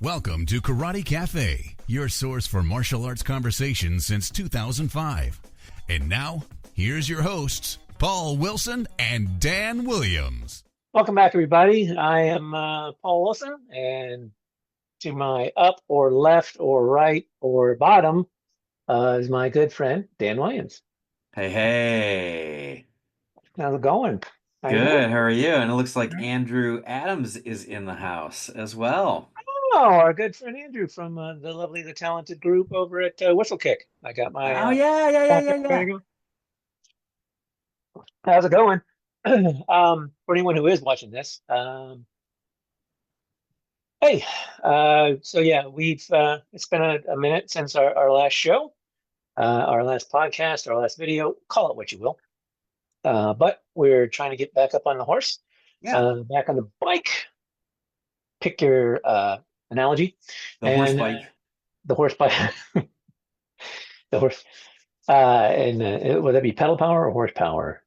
Welcome to Karate Cafe, your source for martial arts conversation since 2005. And now, here's your hosts, Paul Wilson and Dan Williams. Welcome back, everybody. I am Paul Wilson, and to my up or left or right or bottom is my good friend, Dan Williams. Hey, hey. How's it going? How you doing? Good. How are you? And it looks like Andrew Adams is in the house as well. Oh, our good friend Andrew from the lovely, the talented group over at Whistle Kick. I got my Oh, yeah, yeah, yeah, yeah, there yeah. you go. How's it going? For anyone who is watching this, hey, so yeah, we've it's been a minute since our last show, our last podcast, our last video, call it what you will. But we're trying to get back up on the horse, Yeah. back on the bike. Pick your analogy. The horse And bike. the horse bike, the horse, would that be pedal power or horsepower?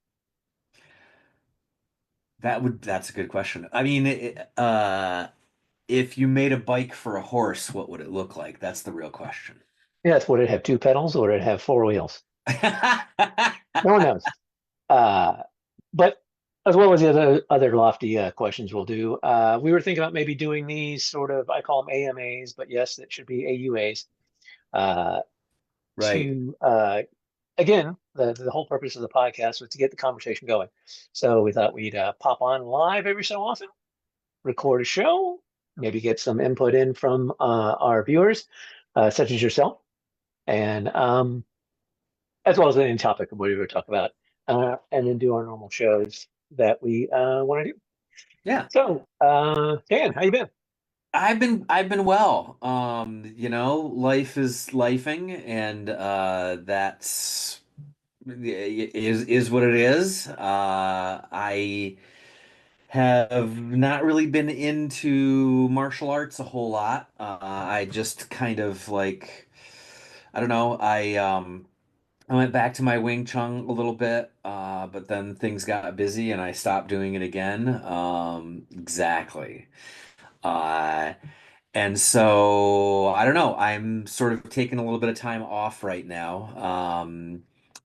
That's a good question. I mean, if you made a bike for a horse, what would it look like? That's the real question. Yes, would it have two pedals or would it have four wheels? No one knows. But as well as the other lofty questions we'll do, we were thinking about maybe doing these sort of, I call them AMAs, but yes, that should be AUAs. Right. To again, the whole purpose of the podcast was to get the conversation going. So we thought we'd pop on live every so often, record a show, maybe get some input in from our viewers, such as yourself, and as well as any topic of what we were talking about, and then do our normal shows that we want to do. Yeah. So, Dan, how you been? I've been well. Life is lifing, and that's is what it is. I have not really been into martial arts a whole lot. I just kind of like, I don't know, I went back to my Wing Chun a little bit, but then things got busy and I stopped doing it again. Exactly. Uh, and so I don't know. I'm sort of taking a little bit of time off right now.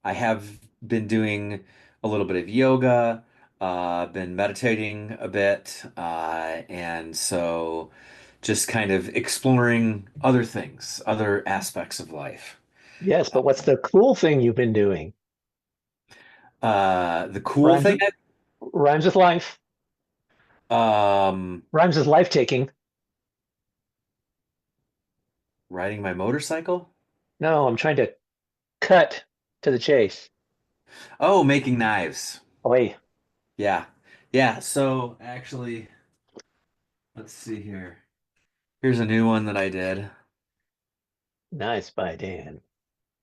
I have been doing a little bit of yoga, been meditating a bit, and so just kind of exploring other things, other aspects of life. Yes, but what's the cool thing you've been doing? The cool Rhymes thing, with, rhymes with life. um, Rhymes with life taking. riding my motorcycle. No, I'm trying to cut to the chase. Oh, making knives. Oi, Yeah. Yeah. So actually, let's see here. Here's a new one that I did, nice by Dan.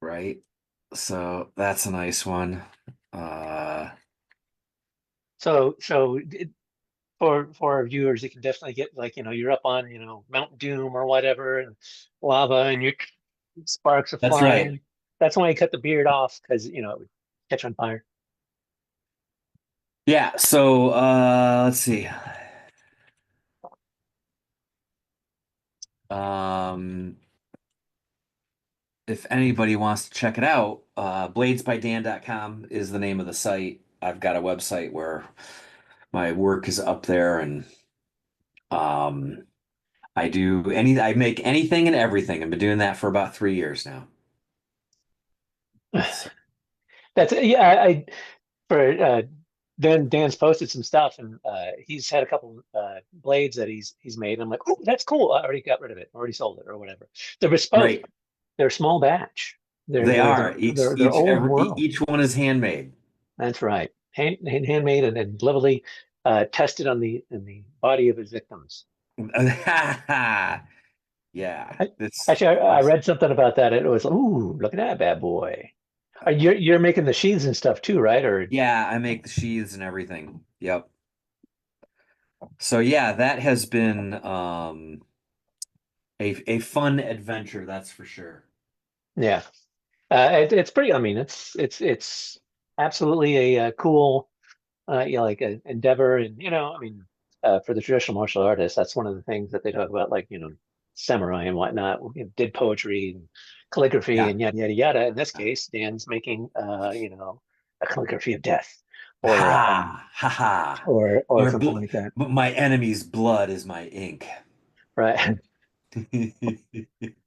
right? So that's a nice one. Uh, For our viewers, you can definitely get like you're up on Mount Doom or whatever, and lava, and your sparks are that's right. flying. That's why you cut the beard off because it would catch on fire. Yeah. So let's see. Um, if anybody wants to check it out, bladesbydan.com is the name of the site. I've got a website where my work is up there and um I make anything and everything. I've been doing that for about 3 years now. So, That's yeah. I for Dan's posted some stuff, and he's had a couple blades that he's made. And I'm like, oh, that's cool. I already got rid of it, already sold it, or whatever. They're bespoke. right. They're small batch. They're They they're are. they're they're old world. Each one is handmade. That's right. Handmade and lovely, tested on the body of his victims. Yeah. I, It's Actually, I read something about that. It was, ooh, look at that bad boy. You're making the sheaths and stuff too, right? Or yeah, I make the sheaths and everything. Yep. So yeah, that has been a fun adventure, that's for sure. yeah, it's pretty. I mean, it's absolutely a, cool, like an endeavor, and I mean, for the traditional martial artists, that's one of the things that they talk about, like, samurai and whatnot, did poetry and calligraphy Yeah. and yada yada yada. In this case, Dan's making a calligraphy of death, or Ha ha ha. or Or something like that, my enemy's blood is my ink. right?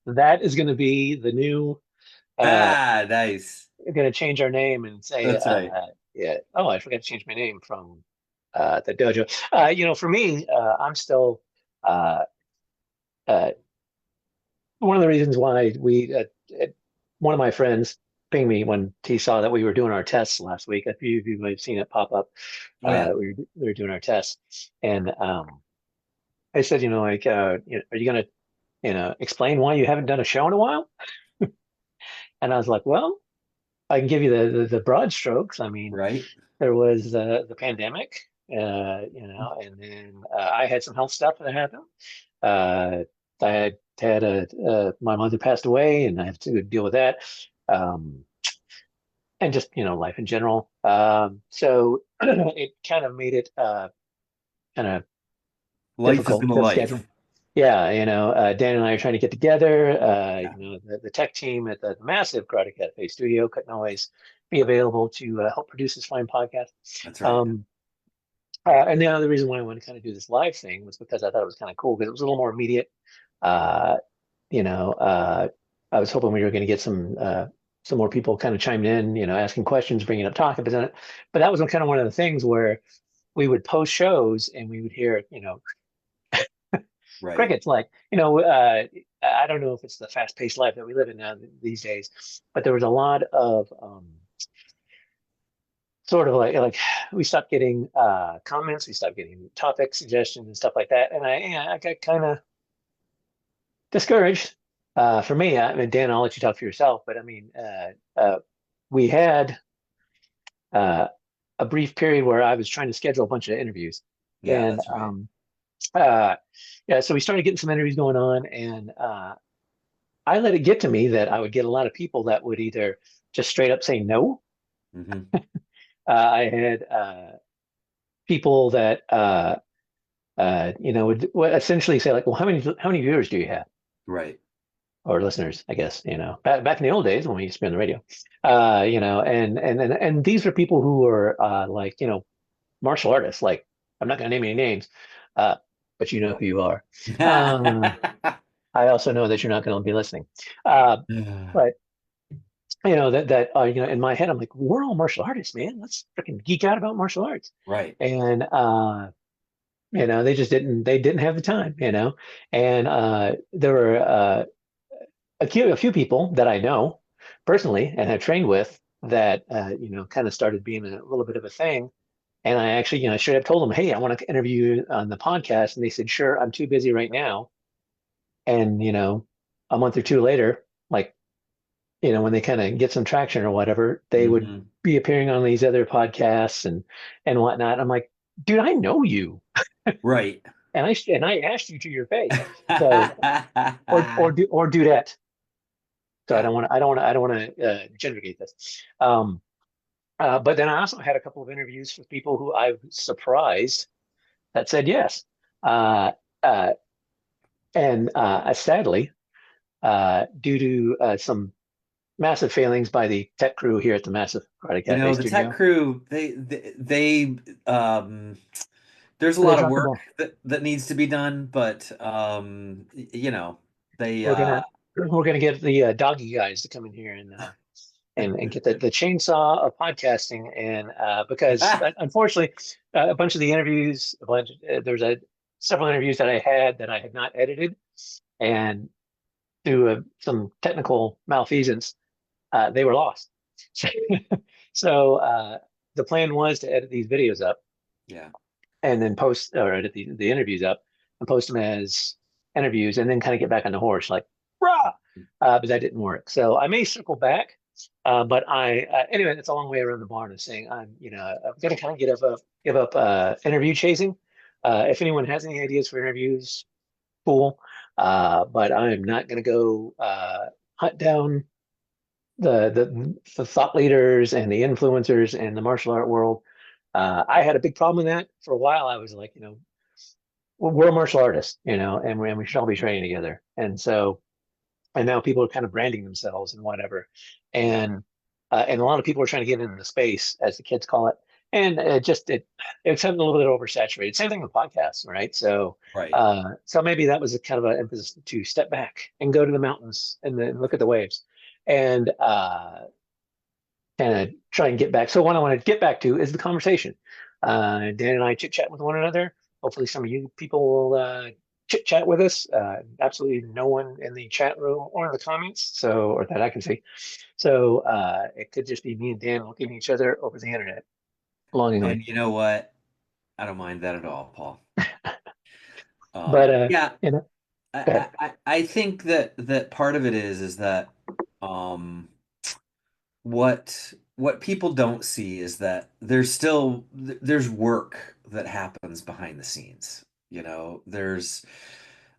That is going to be the new. Ah, nice. We're going to change our name and say, That's right. yeah. Oh, I forgot to change my name from the dojo. For me, I'm still uh, uh, one of the reasons why one of my friends pinged me when he saw that we were doing our tests last week. A few of you might have seen it pop up. Oh yeah. We were doing our tests, and I said, like, are you going to, explain why you haven't done a show in a while? And I was like, well, I can give you the broad strokes. I mean, Right. there was the pandemic, and then I had some health stuff that happened. Uh, I had my mother passed away, and I had to deal with that, um, and just life in general. So it kind of made it kind of Life has been difficult a to schedule. life. Yeah, Dan and I are trying to get together. Yeah, The tech team at the massive Karate Cafe studio couldn't always be available to help produce this fine podcast. that's right. Um, and the other reason why I wanted to kind of do this live thing was because I thought it was kind of cool because it was a little more immediate. Uh, you know, uh, I was hoping we were going to get some more people kind of chiming in, asking questions, bringing up topics on it. But that was kind of one of the things where we would post shows and we would hear, Right. crickets. Like, I don't know if it's the fast-paced life that we live in now these days, but there was a lot of sort of like we stopped getting comments, we stopped getting topic suggestions and stuff like that, and I got kind of discouraged. For me, I mean, Dan, I'll let you talk for yourself, but I mean, we had uh, a brief period where I was trying to schedule a bunch of interviews, Yeah, and that's right. uh, yeah, so we started getting some interviews going on, and I let it get to me that I would get a lot of people that would either just straight up say no. Hmm. I had people that would essentially say like, "Well, how many viewers do you have?" Right. Or listeners, I guess, back in the old days when we used to be on the radio, and these are people who were like, martial artists. Like, I'm not going to name any names, uh, but you know who you are. Um, I also know that you're not going to be listening. But in my head, I'm like, we're all martial artists, man. Let's freaking geek out about martial arts. Right. And they didn't have the time, and there were a few people that I know personally and have trained with that kind of started being a little bit of a thing. And I actually, straight up told them, hey, I want to interview you on the podcast. And they said, sure, I'm too busy right now. And a month or two later, like, when they kind of get some traction or whatever, they would Hmm. be appearing on these other podcasts and whatnot. I'm like, dude, I know you, Right. and I asked you to your face. So or do that. So Yeah. I don't want to generate this. But then I also had a couple of interviews with people who I was surprised that said yes. Uh, uh, and sadly, due to some massive failings by the tech crew here at the massive Karate Cafe The tech studio, crew, um there's a they lot of dropped the work ball. that needs to be done, but they We're gonna we're gonna get the doggy guys to come in here and get the chainsaw of podcasting, and because unfortunately a bunch of the interviews there's several interviews that I had not edited, and through some technical malfeasance they were lost. So the plan was to edit these videos up yeah. and then post or edit the interviews up and post them as interviews and then kind of get back on the horse like rah, but that didn't work. So I may circle back, but anyway, that's a long way around the barn of saying I'm gonna kind of give up interview chasing. If anyone has any ideas for interviews, cool. But I'm not gonna go hunt down the thought leaders and the influencers in the martial art world. I had a big problem with that for a while. I was like, we're martial artists, and we should all be training together. And so, and now people are kind of branding themselves and whatever, Yeah. and a lot of people are trying to get into the space, as the kids call it, and it's something a little bit oversaturated. Same thing with podcasts, right? So, Right. so maybe that was a kind of an emphasis to step back and go to the mountains and then look at the waves, and kind of try and get back. So what I want to get back to is the conversation. Dan and I chit chat with one another. Hopefully, some of you people will chit chat with us. Absolutely no one in the chat room or in the comments, so or that I can see. So it could just be me and Dan looking at each other over the internet longingly. And you know what? I don't mind that at all, Paul. But Yeah, you know, go ahead. I think that part of it is that um what people don't see is that there's work that happens behind the scenes. There's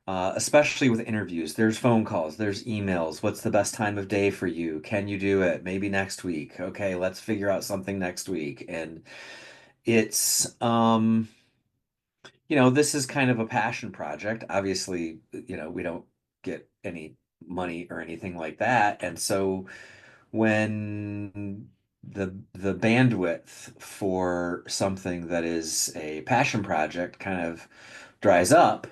especially with interviews, there's phone calls, there's emails. What's the best time of day for you? Can you do it? Maybe next week. Okay, let's figure out something next week. And it's this is kind of a passion project. Obviously, we don't get any money or anything like that. And so when the bandwidth for something that is a passion project kind of dries up,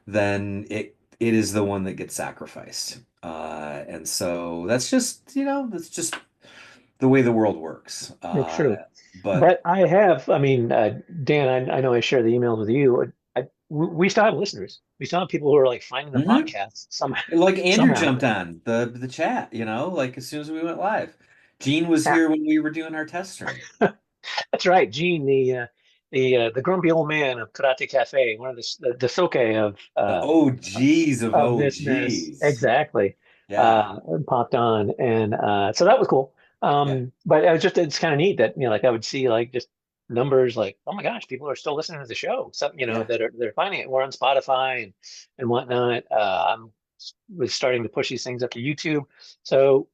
then it is the one that gets sacrificed. And so that's just the way the world works. It's true. But But I mean, Dan, I know I share the emails with you. We still have listeners. We still have people who are like finding the Mhm. podcast somehow. Like Andrew Somehow. jumped on the chat, like as soon as we went live. Gene was Yeah, here when we were doing our test stream. that's right. Gene, the grumpy old man of Karate Cafe, one of the soke The OGs of of this mess. OGs. Exactly. Yeah. Popped on, and so that was cool. Yeah. But it's kind of neat that like I would see like just numbers like, oh my gosh, people are still listening to the show. Some Yeah. that are they're finding it. We're on Spotify and whatnot. I'm was starting to push these things up to YouTube. So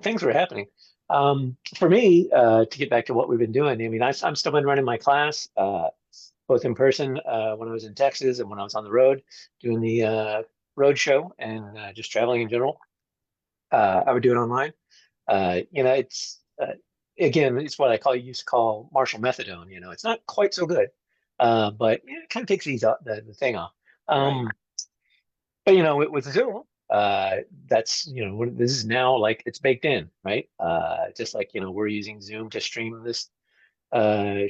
things were happening. For me, to get back to what we've been doing, I mean, I'm still been running my class, both in person when I was in Texas and when I was on the road doing the road show and just traveling in general. I would do it online. It's again, it's what I used to call Marshall methadone. It's not quite so good, but it kind of takes the thing off. Right. But with Zoom, that's this is now like it's baked in, right? Just like we're using Zoom to stream this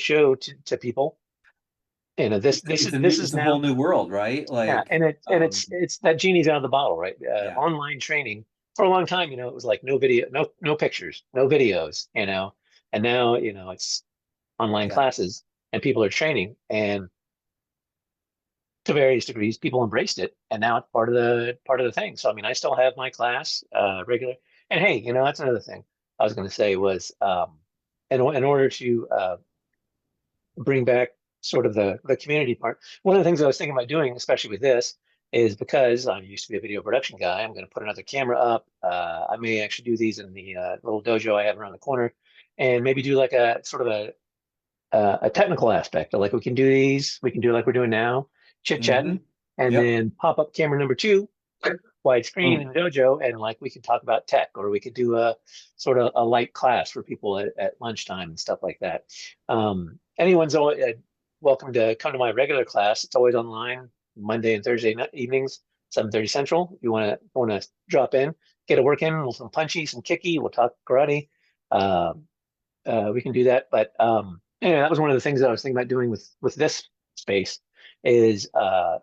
show to people. This is It's a whole now, new world, right? yeah, Like, it's that genie's out of the bottle, right? yeah. Online training for a long time, it was like no video, no pictures, no videos, and now it's online Yeah. classes and people are training, and to various degrees, people embraced it, and now it's part of the thing. So I mean, I still have my class regular, and hey, that's another thing I was going to say was in order to bring back sort of the community part. One of the things I was thinking about doing, especially with this, is because I used to be a video production guy. I'm going to put another camera up. I may actually do these in the little dojo I have around the corner, and maybe do like a sort of a technical aspect. Like we can do these, we can do like we're doing now, chit chatting, Hmm. and Yep. then pop up camera number two, widescreen Boom. in the dojo, and like we could talk about tech, or we could do a sort of a light class for people at lunchtime and stuff like that. Anyone's always, welcome to come to my regular class. It's always online, Monday and Thursday evenings, 7:30 Central. If you want to drop in, get a work in, we'll some punchy, some kicky. We'll talk karate. Um, we can do that. But anyway, that was one of the things that I was thinking about doing with this space is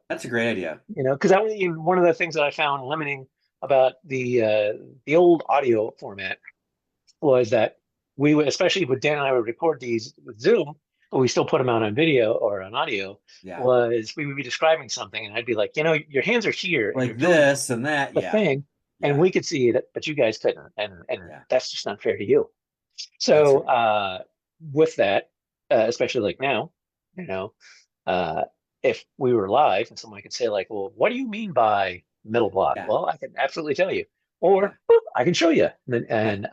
That's a great idea. because one of the things that I found limiting about the old audio format was that we would, especially with Dan and I would record these with Zoom, but we still put them out on video or on audio, Yeah. was we would be describing something and I'd be like, your hands are here and you're Like doing this and that. the Yeah. thing, and Yeah. we could see it, but you guys couldn't, and Yeah. that's just not fair to you. That's So right. with that, especially like now, you know, uh, if we were live and someone could say like, well, what do you mean by middle block? Yeah. Well, I can absolutely tell you, Yeah. or "Boop, I can show you, Yeah. and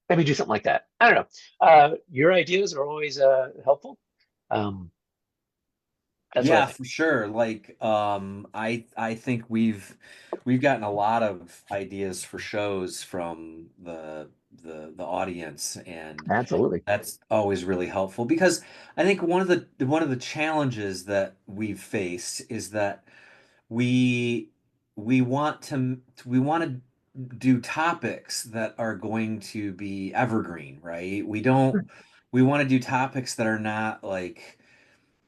maybe do something like that. I don't know. Your ideas are always helpful. Um, That's what I Yeah, think. for sure. Like, I think we've gotten a lot of ideas for shows from the audience, and Absolutely. that's always really helpful because I think one of the challenges that we've faced is that we we want to do topics that are going to be evergreen, right? We want to do topics that are not like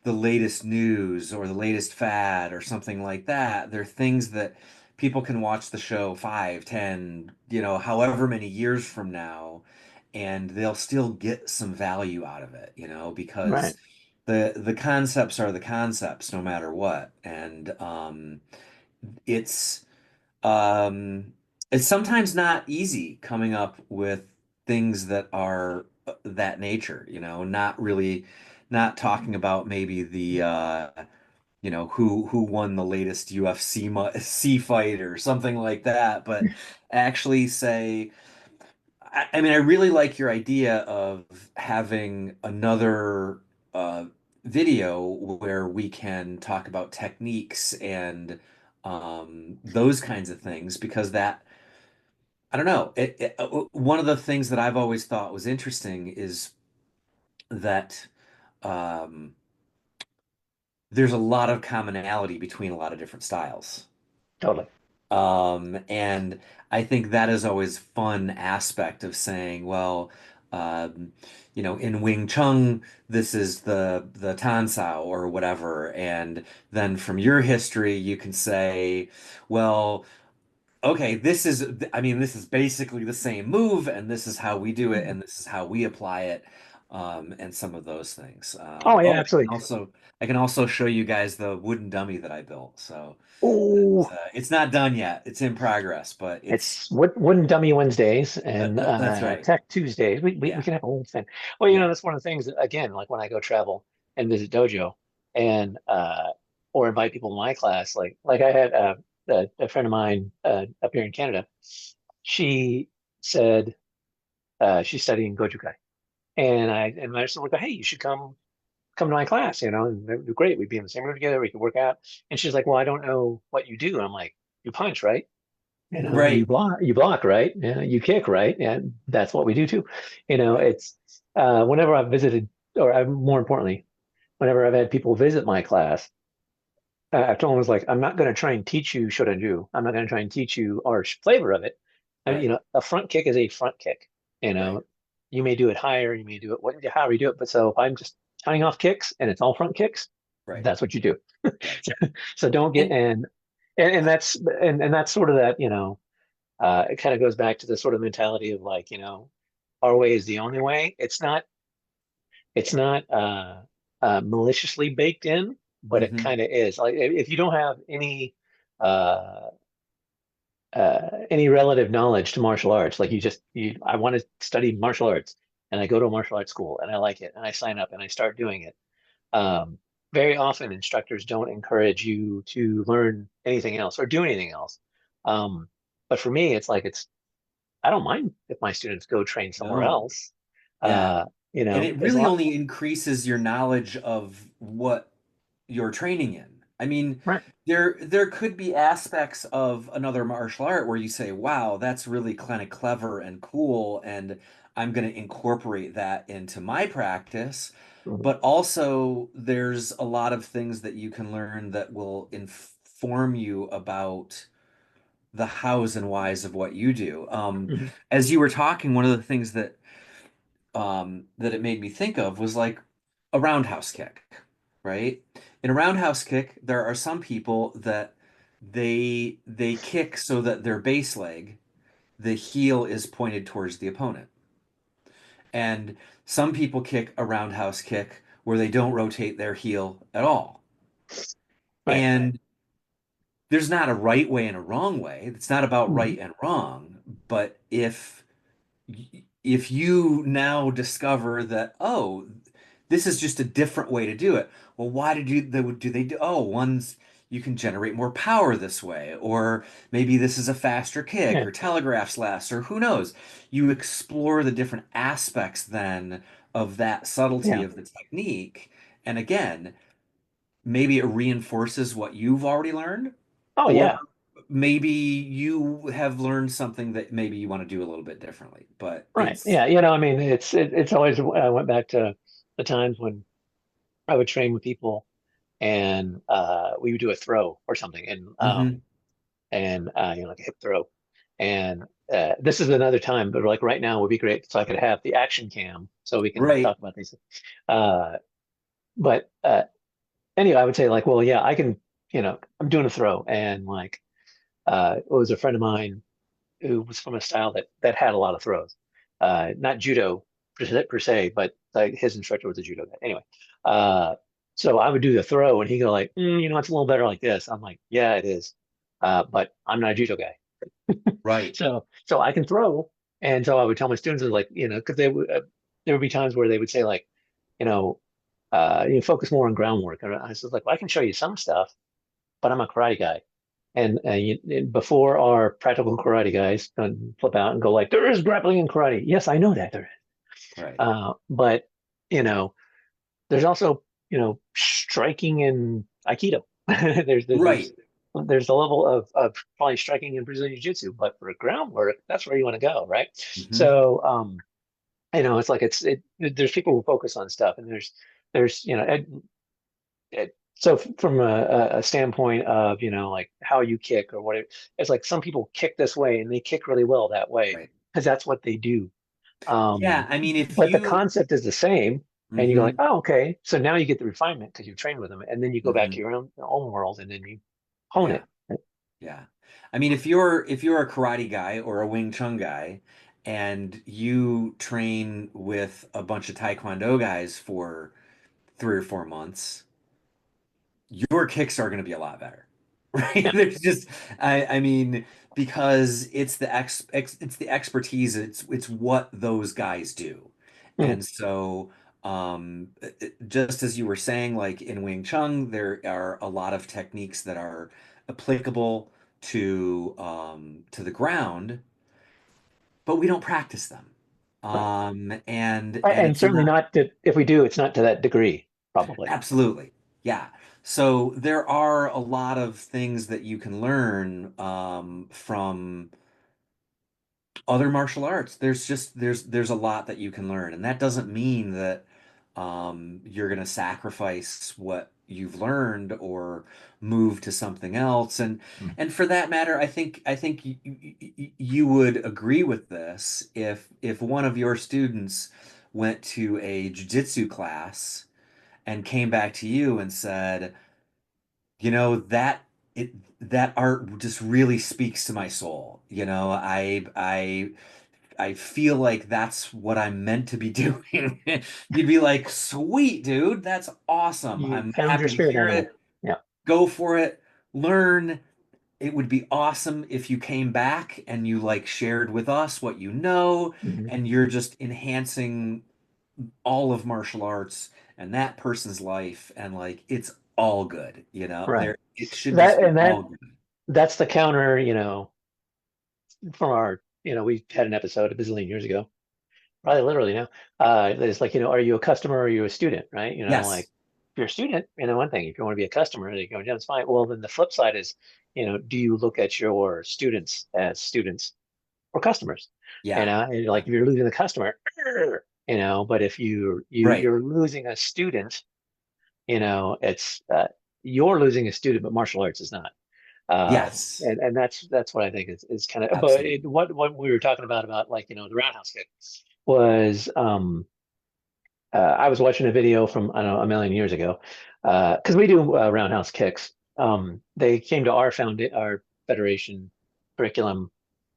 the latest news or the latest fad or something like that. They're things that people can watch the show 5, 10, however many years from now, and they'll still get some value out of it, Right. because the concepts are the concepts no matter what. And it's um it's sometimes not easy coming up with things that are that nature, not talking about maybe the who won the latest UFC C fight or something like that, but actually say, I mean, I really like your idea of having another uh, video where we can talk about techniques and those kinds of things, because I don't know, one of the things that I've always thought was interesting is that um, there's a lot of commonality between a lot of different styles. Totally. And I think that is always fun aspect of saying, well, um, in Wing Chun, this is the Tan Sao or whatever, and then from your history, you can say, well, okay, I mean, this is basically the same move, and this is how we do it, and this is how we apply it, and some of those things. Oh yeah, Oh, absolutely. I can also show you guys the wooden dummy that I built. So Oh, it's not done yet. It's in progress, but it's Wooden Dummy Wednesdays and that's right. Tech Tuesdays. We Yeah, can have a whole thing. Well, yeah, that's one of the things, again, like when I go travel and visit dojo and or invite people to my class, like I had a friend of mine up here in Canada. She said she's studying Goju Kai. And I just like, hey, you should come to my class, and that would be great. We'd be in the same room together, we could work out. And she's like, well, I don't know what you do. And I'm like, you punch, right? You right. block, right? Yeah, you kick, right? Yeah, that's what we do too. Right. It's whenever I've visited, or more importantly, whenever I've had people visit my class, I've told them, I was like, I'm not going to try and teach you shodanju. I'm not going to try and teach you our flavor of it. I mean, Right. a front kick is a front kick. You Right. know, you may do it higher, you may do it however you do it. But so if I'm just counting off kicks and it's all front kicks, Right. that's what you do. Right. So don't get And and that's and that's sort of that, it kind of goes back to the sort of mentality of like, our way is the only way. It's not maliciously baked in, but it mhm. kind of is. Like if you don't have uh, any relative knowledge to martial arts, like I want to study martial arts, and I go to a martial arts school and I like it, and I sign up and I start doing it. Um, Very often, instructors don't encourage you to learn anything else or do anything else. Um, but for me, I don't mind if my students go train somewhere No. else. Yeah. Uh, And it as really long only increases your knowledge of what you're training in. I mean, right. there could be aspects of another martial art where you say, "Wow, that's really kind of clever and cool, and I'm going to incorporate that into my practice." Mhm. But also, there's a lot of things that you can learn that will inform you about the hows and whys of what you do. Mhm. As you were talking, one of the things that it made me think of was like a roundhouse kick, right? In a roundhouse kick, there are some people that they kick so that their base leg, the heel is pointed towards the opponent. And some people kick a roundhouse kick where they don't rotate their heel at all. Right. And there's not a right way and a wrong way. It's not about Mhm. right and wrong, but if you now discover that, oh, this is just a different way to do it. Well, why did you do they do? Oh, one's you can generate more power this way, or maybe this is a faster kick, Yeah. or telegraphs less, or who knows? You explore the different aspects then of that subtlety Yeah. of the technique, and again, maybe it reinforces what you've already learned, Oh or yeah, maybe you have learned something that maybe you want to do a little bit differently. But right. it's Yeah, I mean, it's always. I went back to the times when I would train with people, and we would do a throw or something, Mhm. and like a hip throw, and this is another time, but like right now would be great, so I could have the action cam, so we can Right. talk about these. Uh, but anyway, I would say like, well, yeah, I can, I'm doing a throw, and like, it was a friend of mine who was from a style that had a lot of throws, not judo per se, but like his instructor was a judo guy. Anyway, uh, so I would do the throw, and he'd go like, it's a little better like this. I'm like, yeah, it is, but I'm not a judo guy, Right. so I can throw, and so I would tell my students like, because there would be times where they would say like, you know, focus more on groundwork, and I was like, well, I can show you some stuff, but I'm a karate guy. And before our practical karate guys flip out and go like, there is grappling in karate. Yes, I know that there is. Right. But you know, there's also striking in Aikido. There's there- Right. there's there's a level of probably striking in Brazilian Jiu-Jitsu, but for groundwork, that's where you want to go, right? Hmm. So it's like there's people who focus on stuff, and there's so from a standpoint of like how you kick or what it's like some people kick this way and they kick really well that way Right. because that's what they do. Yeah. I mean, if But the you, concept is the same, and you go like, hmm oh, okay, so now you get the refinement because you've trained with them, and then you go back to hmm your own world and then you hone yeah. it. Yeah. I mean, if you're a karate guy or a Wing Chun guy and you train with a bunch of Taekwondo guys for 3 or 4 months, your kicks are going to be a lot better. Right? Yeah. There's just I mean, because it's the expertise, it's what those guys do. Mhm. And so just as you were saying, like in Wing Chun, there are a lot of techniques that are applicable to the ground, but we don't practice them. Right. And And it's certainly not. not to, if we do, it's not to that degree, probably. Absolutely. Yeah. So there are a lot of things that you can learn from other martial arts. There's a lot that you can learn, and that doesn't mean that you're going to sacrifice what you've learned or move to something else. Mm. And for that matter, I think you would agree with this if one of your students went to a jiu-jitsu class and came back to you and said, it that art just really speaks to my soul. I feel like that's what I'm meant to be doing. You'd be like, "Sweet, dude, that's awesome. You I'm found your happy to spirit hear animal. it. Yeah. Go for it. Learn. It would be awesome if you came back and you like shared with us what you know, Mhm. and you're just enhancing all of martial arts and that person's life, and like it's all good, Right. there it should That just be and that all good. that's the counter, from our, we had an episode a bazillion years ago, probably literally now. It's like, are you a customer or are you a student, right? Like Yes. if you're a student, one thing, if you want to be a customer, you go, yeah, that's fine. Well, then the flip side is, do you look at your students as students or customers? Yeah. And Yeah. like if you're losing a customer, but if Right. you're losing a student, it's you're losing a student, but martial arts is not. Yes. And that's what I think is kind of. But Absolutely. what we were talking about like the roundhouse kick was I was watching a video from I don't know a million years ago because we do roundhouse kicks. They came to our federation curriculum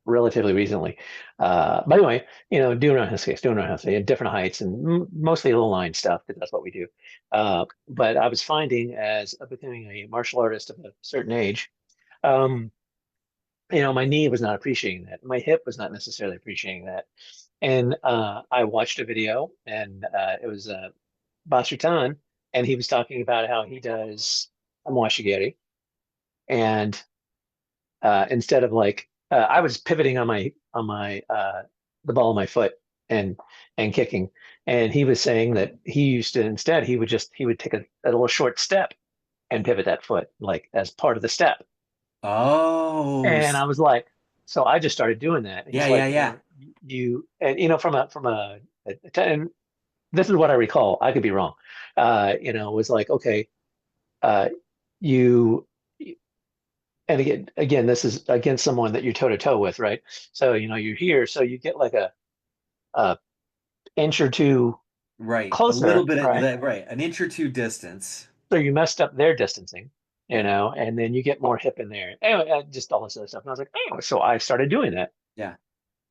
relatively recently. But anyway, doing roundhouse kicks, doing roundhouse at different heights and mostly low line stuff because that's what we do. But I was finding as becoming a martial artist of a certain age. Um, my knee was not appreciating that. My hip was not necessarily appreciating that. And I watched a video, and it was Basutan, and he was talking about how he does a moshigiri, and instead of like I was pivoting on my the ball of my foot and kicking, and he was saying that he used to instead he would take a little short step and pivot that foot like as part of the step. Oh, And I was like, so I just started doing that. yeah, He's yeah, like, yeah. you, and and this is what I recall. I could be wrong. Was like, okay, uh, you, and again, this is against someone that you're toe to toe with, right? So, you're here, so you get like a inch or two Right. A little closer, bit of right? that, right. An inch or two distance. So you messed up their distancing, Yeah. and then you get more hip in there. Anyway, just all this other stuff. And I was like, oh, so I started doing that. Yeah.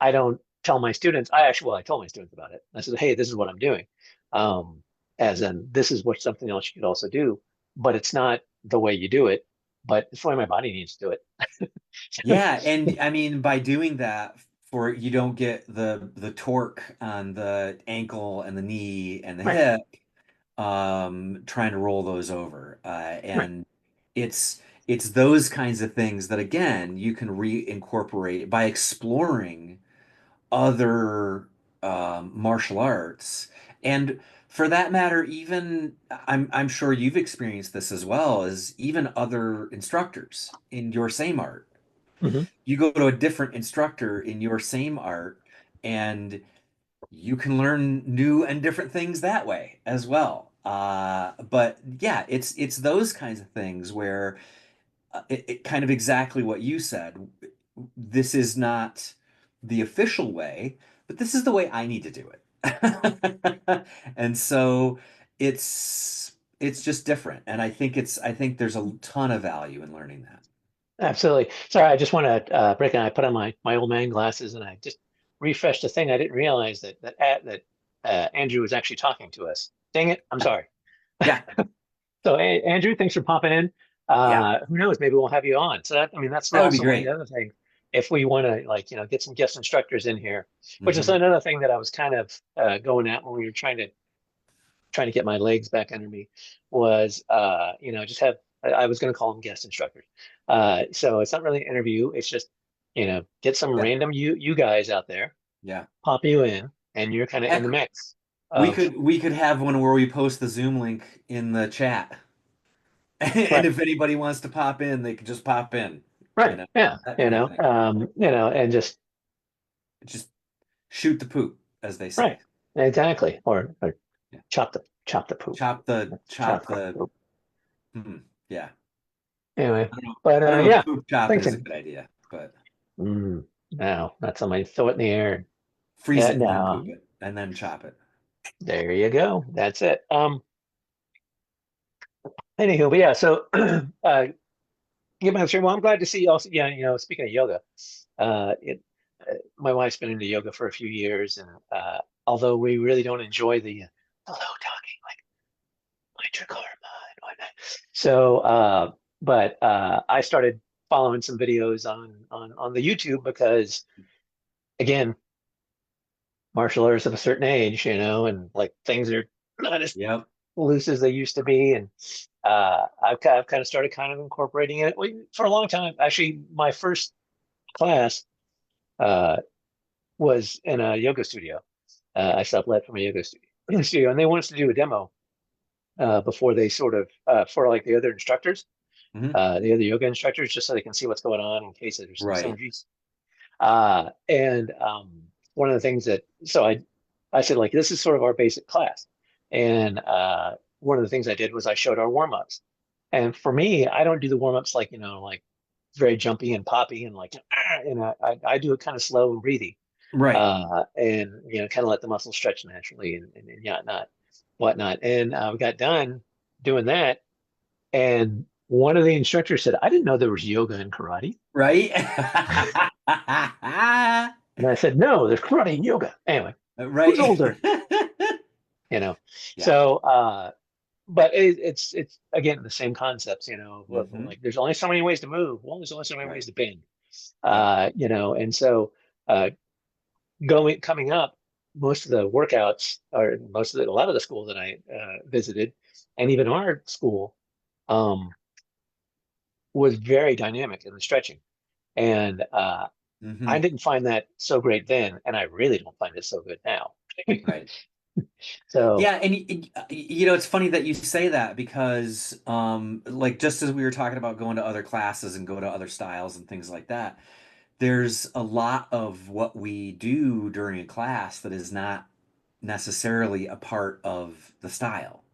I don't tell my students. I told my students about it. I said, hey, this is what I'm doing. Um, as in, this is what something else you could also do, but it's not the way you do it, but it's the way my body needs to do it. Yeah, and I mean by doing that for you don't get the torque on the ankle and the knee and the Right, hip trying to roll those over. right. And it's those kinds of things that again you can reincorporate by exploring other martial arts. And for that matter, even I'm sure you've experienced this as well as even other instructors in your same art. Hmm. You go to a different instructor in your same art and you can learn new and different things that way as well. But yeah, it's those kinds of things where it kind of exactly what you said. This is not the official way, but this is the way I need to do it. And so it's just different. And I think there's a ton of value in learning that. Absolutely. Sorry, I just want to break in. I put on my old man glasses and I just refreshed the thing. I didn't realize that Andrew was actually talking to us. Dang it! I'm sorry. Yeah, So, Andrew, thanks for popping in. yeah, Who knows? Maybe we'll have you on. So I mean, that's that would be also one of the great. other things. If we want to, like, get some guest instructors in here, which is Hmm. another thing that I was kind of going at when we were trying to get my legs back under me, was just have. I was going to call them guest instructors. So it's not really an interview. It's just get some Yeah, random you guys out there, yeah. pop you in, and you're kind of in Heck, the mix of we could have one where we post the Zoom link in the chat. And right. if anybody wants to pop in, they can just pop in, Right. Yeah. that kind of thing. And just Just shoot the poop, as they say. right. Exactly. Or Yeah. chop the poop. Chop Chop the the, poop. hmm, yeah. Anyway, I don't know. but I don't know if yeah. poop chopping Thanks. is a good idea, but No, not somebody throw it in the air. freeze Yeah, it and then poop no. it and then chop it. There you go. That's it. Anywho, but yeah, so get back to well, I'm glad to see you also, yeah, speaking of yoga, my wife's been into yoga for a few years, and although we really don't enjoy the low talking, like Mitra Karma and whatnot. So, but I started following some videos on the YouTube because, again, martial artists of a certain age, and like things are not as Yep. loose as they used to be, and I've kind of started kind of incorporating it for a long time. Actually, my first class uh, was in a yoga studio. I sublet from a yoga studio, and they want us to do a demo before they sort of for like the other instructors, Hmm. the other yoga instructors, just so they can see what's going on in case there's some Right. synergies. And one of the things I said, like, this is sort of our basic class. And one of the things I did was I showed our warm-ups. And for me, I don't do the warm-ups like, like very jumpy and poppy and like, I do it kind of slow and breathy. Right. And, kind of let the muscles stretch naturally and whatnot. And we got done doing that. And one of the instructors said, I didn't know there was yoga and karate. Right. And I said, no, there's karate and yoga. Anyway, who's Right. older? You know. Yeah. So, but it's again the same concepts. Hmm. Like there's only so many ways to move. Well, there's only so many Right. ways to bend. Yep. And so coming up, most of the workouts, or a lot of the schools that I visited, and even our school, um, was very dynamic in the stretching, and I Hmm. didn't find that so great then, and I really don't find it so good now. Right. So Yeah, and you know, it's funny that you say that because like just as we were talking about going to other classes and go to other styles and things like that, there's a lot of what we do during a class that is not necessarily a part of the style,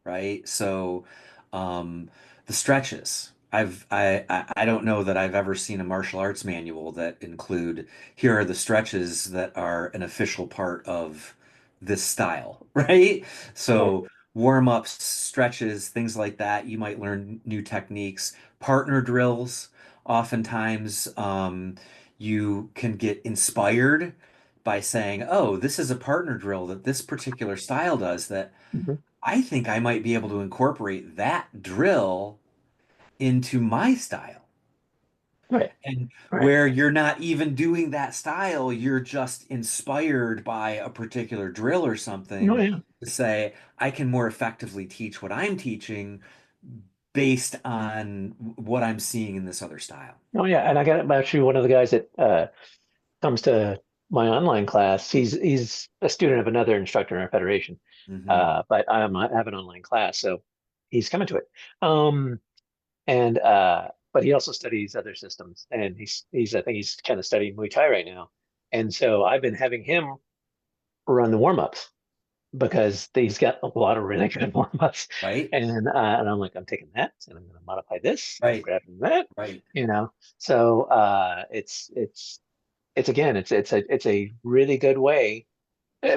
right? So, um, the stretches. I don't know that I've ever seen a martial arts manual that include here are the stretches that are an official part of this style, right? right. So warm-ups, stretches, things like that. You might learn new techniques, partner drills. Oftentimes, you can get inspired by saying, "Oh, this is a partner drill that this particular style does that Mhm. I think I might be able to incorporate that drill into my style." Right. And Right. where you're not even doing that style, you're just inspired by a particular drill or No, something yeah. to say, I can more effectively teach what I'm teaching based on what I'm seeing in this other style. Oh, yeah. And I got actually one of the guys that comes to my online class. He's a student of another instructor in our federation, Hmm. but I have an online class, so he's coming to it. And but he also studies other systems, and he's I think he's kind of studying Muay Thai right now. And so I've been having him run the warm-ups because he's got a lot of really good warm-ups. Right? And I'm like, I'm taking that and I'm going to modify this and I'm Right. grabbing that, Right. you know. So it's again, it's a really good way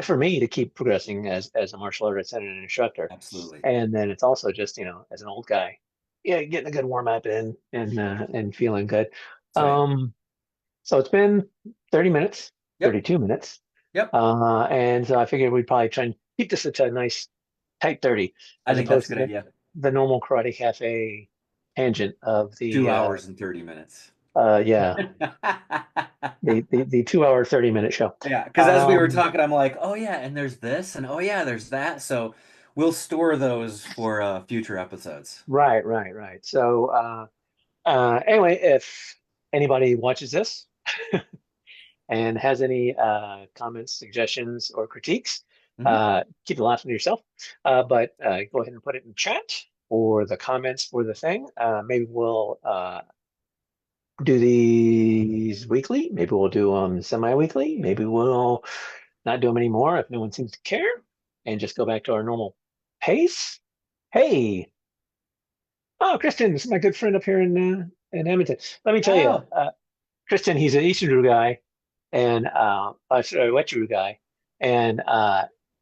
for me to keep progressing as a martial artist and an instructor. Absolutely. And then it's also just, as an old guy, yeah, getting a good warm up in and feeling good. That's right. Um, so it's been 30 minutes, Yep. 32 minutes. Yep. And so I figured we'd probably try and keep this at a nice tight 30 I as think that's opposed a good to idea. the normal Karate Cafe tangent of Two the hours and 30 minutes. yeah, the 2 hour, 30-minute show. Yeah, because as we were Um, talking, I'm like, oh yeah, and there's this, and oh yeah, there's that. So we'll store those for future episodes. right, right, right. So anyway, if anybody watches this and has any comments, suggestions, or critiques, Hmm. keep the laughing to yourself. But go ahead and put it in chat or the comments for the thing. Maybe we'll do these weekly. Maybe we'll do them semi-weekly. Maybe we'll not do them anymore if no one seems to care and just go back to our normal pace. Hey, oh, Kristen, this is my good friend up here in Edmonton. Let me tell you, Oh, Kristen, he's an Eastern guy and sorry, Wetru guy, and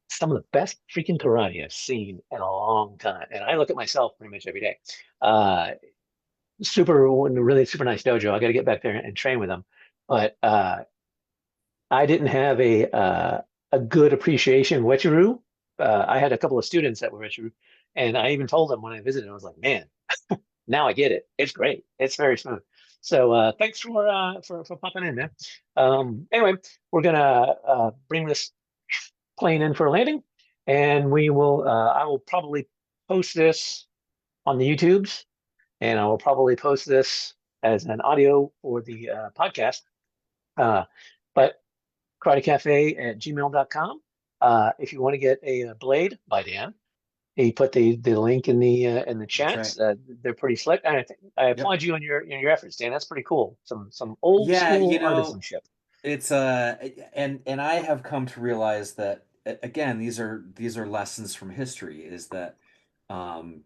some of the best freaking karate I've seen in a long time. And I look at myself pretty much every day. Uh, really super nice dojo. I got to get back there and train with him. But I didn't have a good appreciation of Wetru. I had a couple of students that were Wetru, and I even told them when I visited, I was like, man, now I get it. It's great. It's very smooth. So thanks for popping in, man. Anyway, we're gonna bring this plane in for a landing, and we will. I will probably post this on the YouTubes, and I will probably post this as an audio for the podcast. But karatecafe@gmail.com. If you want to get a blade by Dan, he put the link in the that's chats. right. They're pretty slick. And I Yep. applaud you on your efforts, Dan. That's pretty cool. Some old Yeah, school you know, artisanship. it's and I have come to realize that again, these are lessons from history, is that um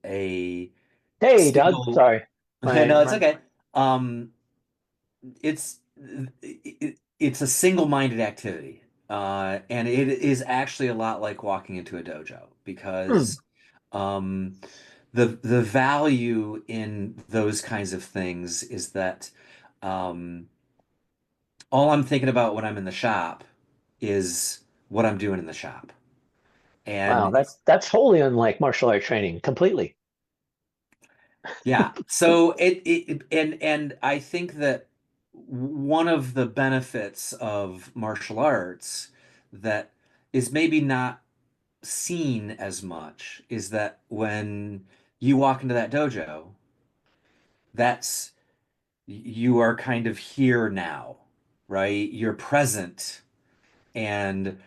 a Hey, Doug. single Sorry, my no, it's my. okay. Um it's it's a single-minded activity. And it is actually a lot like walking into a dojo Hmm. because um, the value in those kinds of things is that um, all I'm thinking about when I'm in the shop is what I'm doing in the shop. Wow, And that's wholly unlike martial art training completely. yeah, so and I think that one of the benefits of martial arts that is maybe not seen as much is that when you walk into that dojo, that's you are kind of here now, right? You're present, and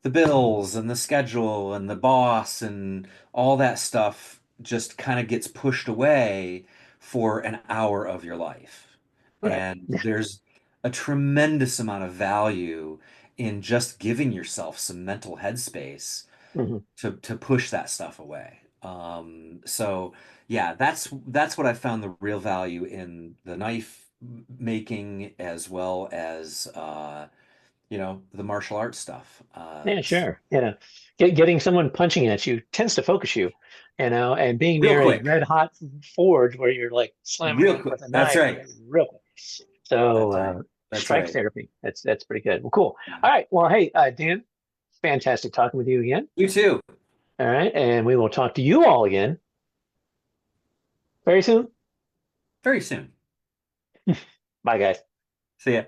the bills and the schedule and the boss and all that stuff just kind of gets pushed away for an hour of your life. Right. And there's a tremendous amount of value in just giving yourself some mental headspace Hmm. to push that stuff away. So yeah, that's what I found the real value in the knife making as well as the martial arts stuff. Yeah, sure. Getting someone punching at you tends to focus you, and being Real near a quick, red hot forge where you're like slamming real them quick. with a That's knife right. real quick. So That's right. That's strike right. therapy. That's pretty good. Well, cool. Yeah. All right. Well, hey, Dan, fantastic talking with you again. You too. All right, and we will talk to you all again very soon. Very soon. Bye, guys. See ya.